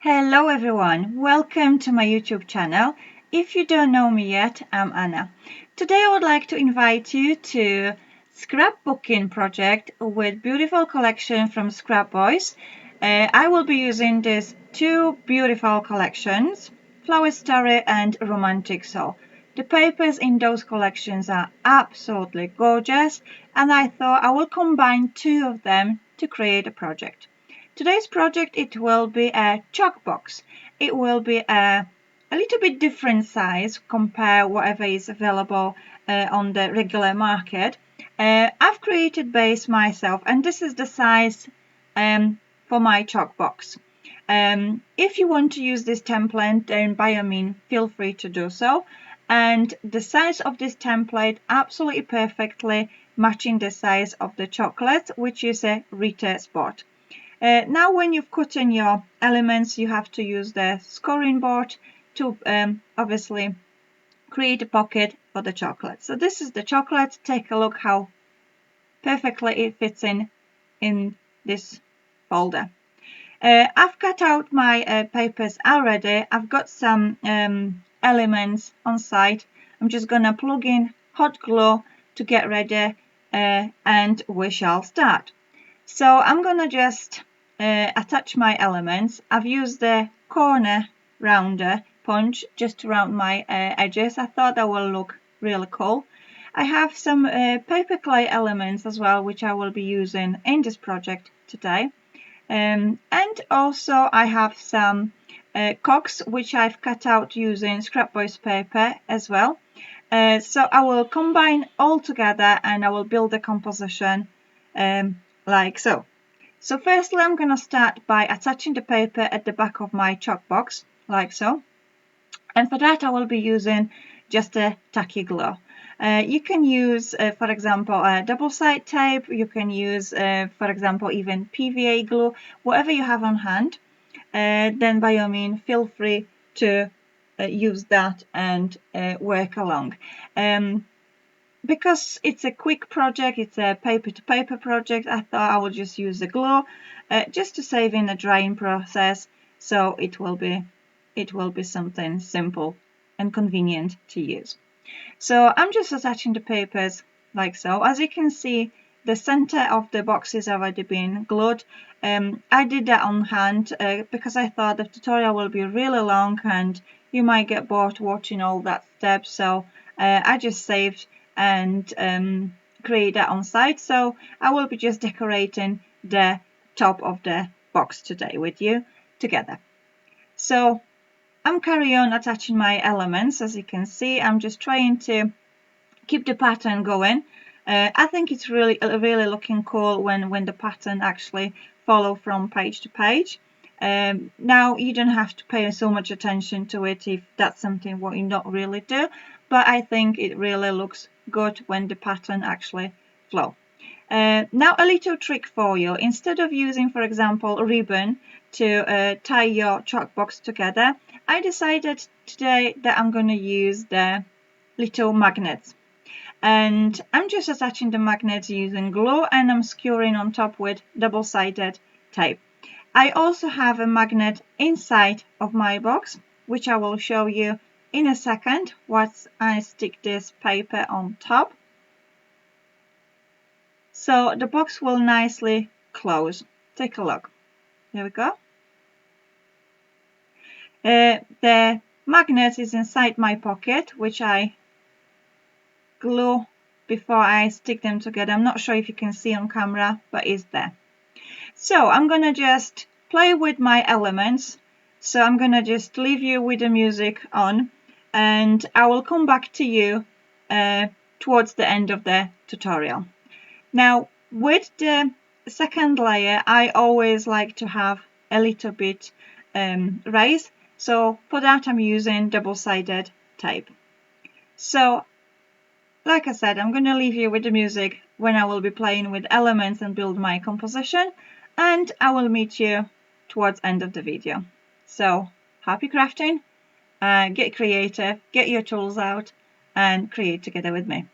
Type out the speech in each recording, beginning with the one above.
Hello everyone, welcome to my YouTube channel. If you don't know me yet, I'm Anna. Today I would like to invite you to scrapbooking project with beautiful collection from ScrapBoys. I will be using these two beautiful collections, Flower Story and Romantic Soul. The papers in those collections are absolutely gorgeous, and I thought I will combine two of them to create a project. Today's project, it will be a Choc box. It will be a little bit different size compare whatever is available on the regular market. I've created base myself, and this is the size for my Choc box. If you want to use this template, then by all means feel free to do so. And the size of this template absolutely perfectly matching the size of the chocolate, which is a Rita Spot. Now when you've cut in your elements, you have to use the scoring board to obviously create a pocket for the chocolate. So this is the chocolate. Take a look how perfectly it fits in this folder. I've cut out my papers already. I've got some elements on site. I'm just gonna plug in hot glue to get ready and we shall start. So I'm gonna just attach my elements. I've used the corner rounder punch just to round my edges. I thought that will look really cool. I have some paper clay elements as well, which I will be using in this project today. And also I have some cocks, which I've cut out using ScrapBoys paper as well. So I will combine all together and I will build a composition like so. So firstly, I'm going to start by attaching the paper at the back of my Choc box, like so. And for that, I will be using just a tacky glue. You can use, for example, a double-side tape. You can use, for example, even PVA glue, whatever you have on hand. Then by all means, feel free to use that and work along. Because it's a quick project, it's a paper-to-paper project, I thought I would just use the glue just to save in the drying process, so it will be something simple and convenient to use. So I'm just attaching the papers like so. As you can see, the center of the box has already been glued. I did that on hand because I thought the tutorial will be really long and you might get bored watching all that steps, so I just saved and create that on site. So I will be just decorating the top of the box today with you together. So I'm carrying on attaching my elements. As you can see, I'm just trying to keep the pattern going. I think it's really looking cool when the pattern actually follow from page to page. Now you don't have to pay so much attention to it if that's something what you not really do, but I think it really looks good when the pattern actually flow. Now a little trick for you. Instead of using, for example, a ribbon to tie your Choc box together, I decided today that I'm going to use the little magnets. And I'm just attaching the magnets using glue and I'm securing on top with double-sided tape. I also have a magnet inside of my box, which I will show you in a second once I stick this paper on top. So the box will nicely close. Take a look. There we go. The magnet is inside my pocket, which I glue before I stick them together. I'm not sure if you can see on camera, but it's there. So I'm gonna just play with my elements. So I'm gonna just leave you with the music on and I will come back to you towards the end of the tutorial. Now with the second layer, I always like to have a little bit raised. So for that I'm using double-sided tape. So like I said, I'm going to leave you with the music when I will be playing with elements and build my composition, and I will meet you towards the end of the video. So happy crafting, get creative, get your tools out and create together with me.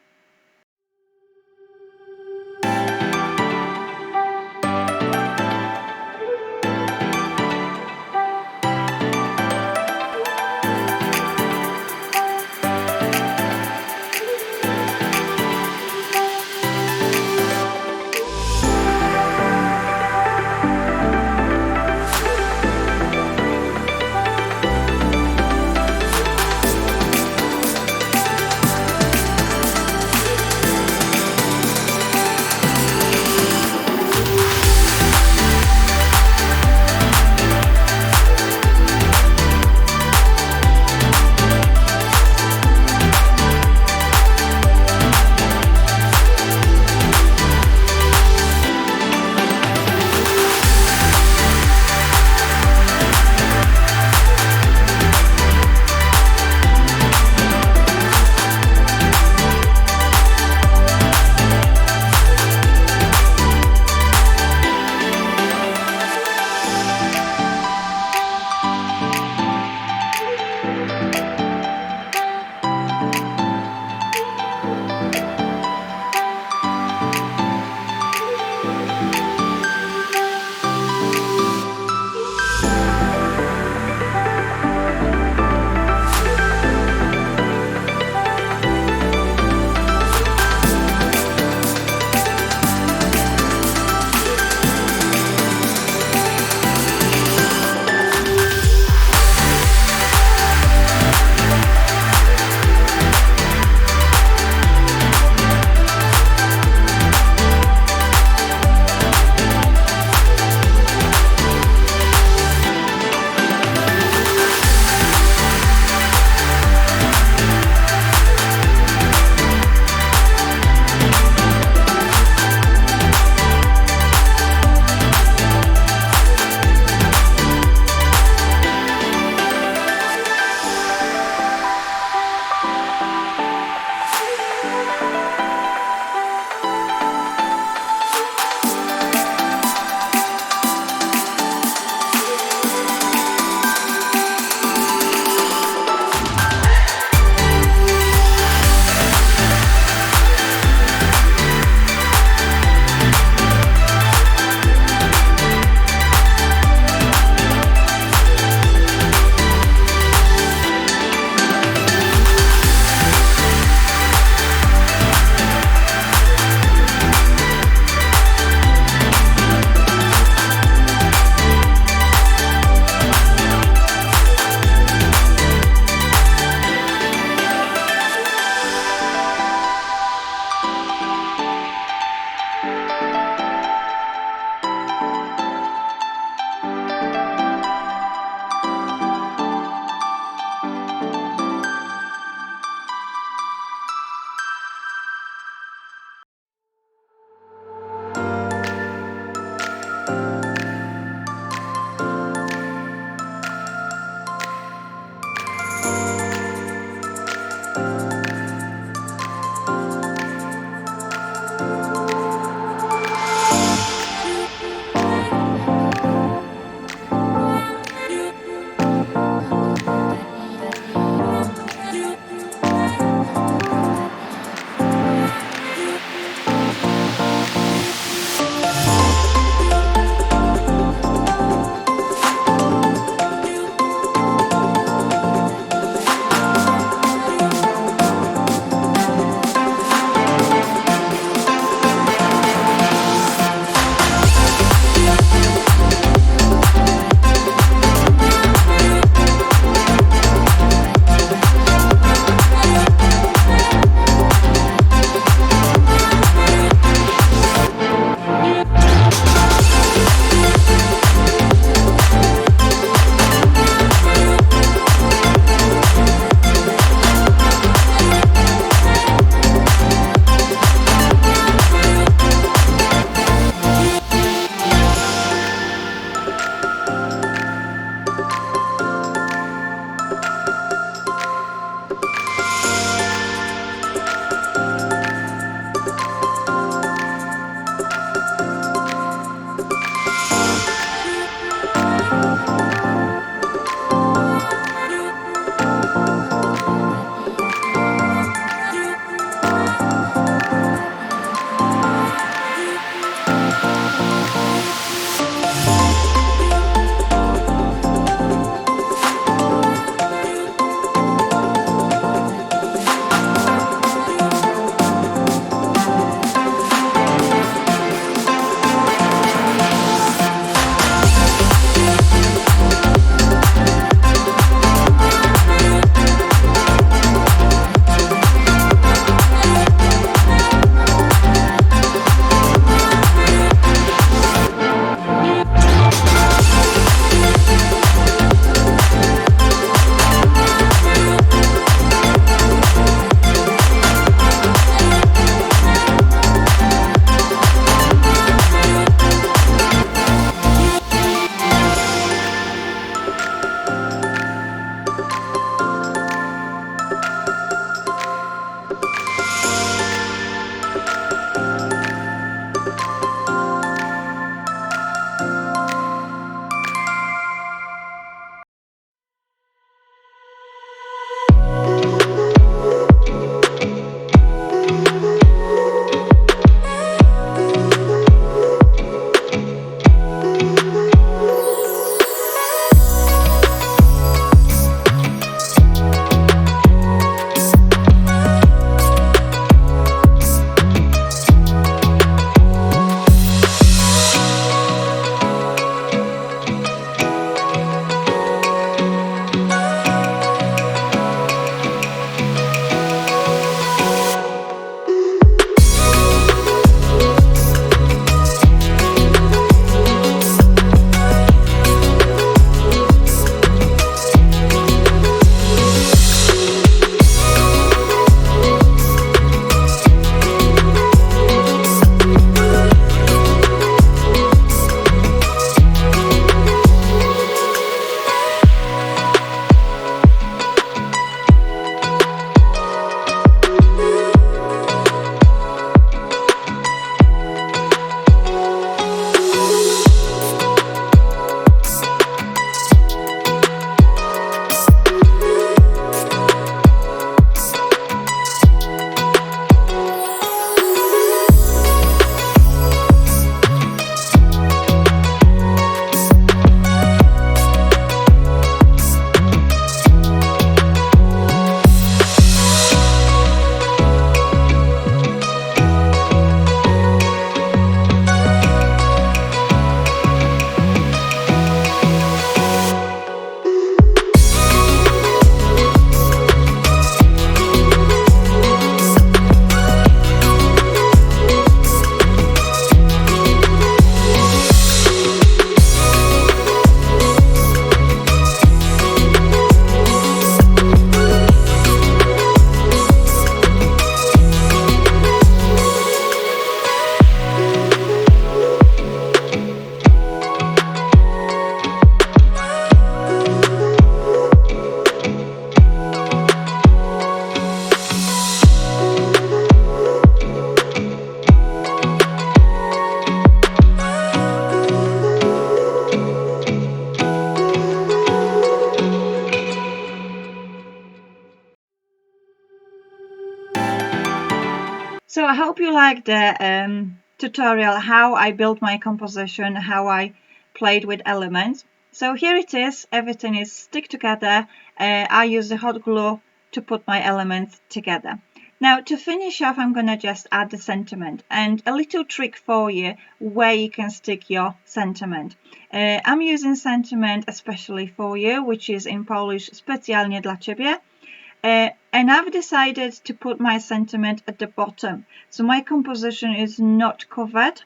So I hope you liked the tutorial how I built my composition, how I played with elements. So here it is, everything is stick together. I use the hot glue to put my elements together. Now to finish off, I'm gonna just add the sentiment and a little trick for you where you can stick your sentiment. I'm using sentiment especially for you, which is in Polish specjalnie dla ciebie. And I've decided to put my sentiment at the bottom. So my composition is not covered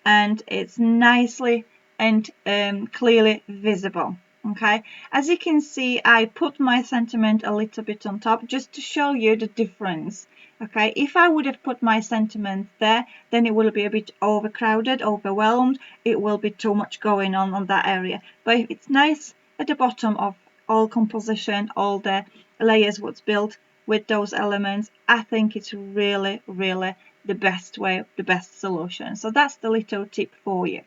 and it's nicely and clearly visible. Okay, as you can see, I put my sentiment a little bit on top just to show you the difference. Okay, if I would have put my sentiment there, then it will be a bit overcrowded, overwhelmed. It will be too much going on that area. But if it's nice at the bottom of all composition, all the layers what's built with those elements, I think it's really the best way, the best solution. So that's the little tip for you.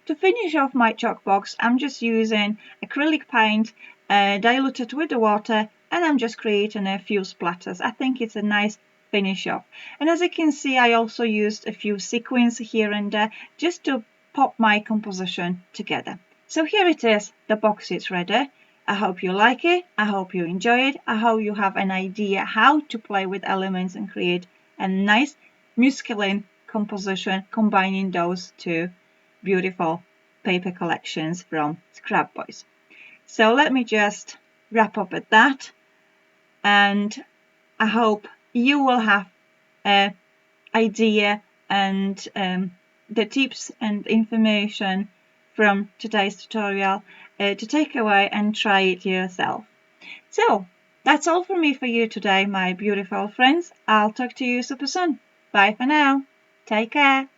To finish off my chalk box, I'm just using acrylic paint diluted with the water, and I'm just creating a few splatters. I think it's a nice finish off. And as you can see, I also used a few sequins here and there just to pop my composition together. So here it is, the box is ready. I hope you like it. I hope you enjoy it. I hope you have an idea how to play with elements and create a nice masculine composition combining those two beautiful paper collections from ScrapBoys. So let me just wrap up at that, and I hope you will have an idea and the tips and information from today's tutorial to take away and try it yourself. So that's all from me for you today, my beautiful friends. I'll talk to you super soon. Bye for now. Take care.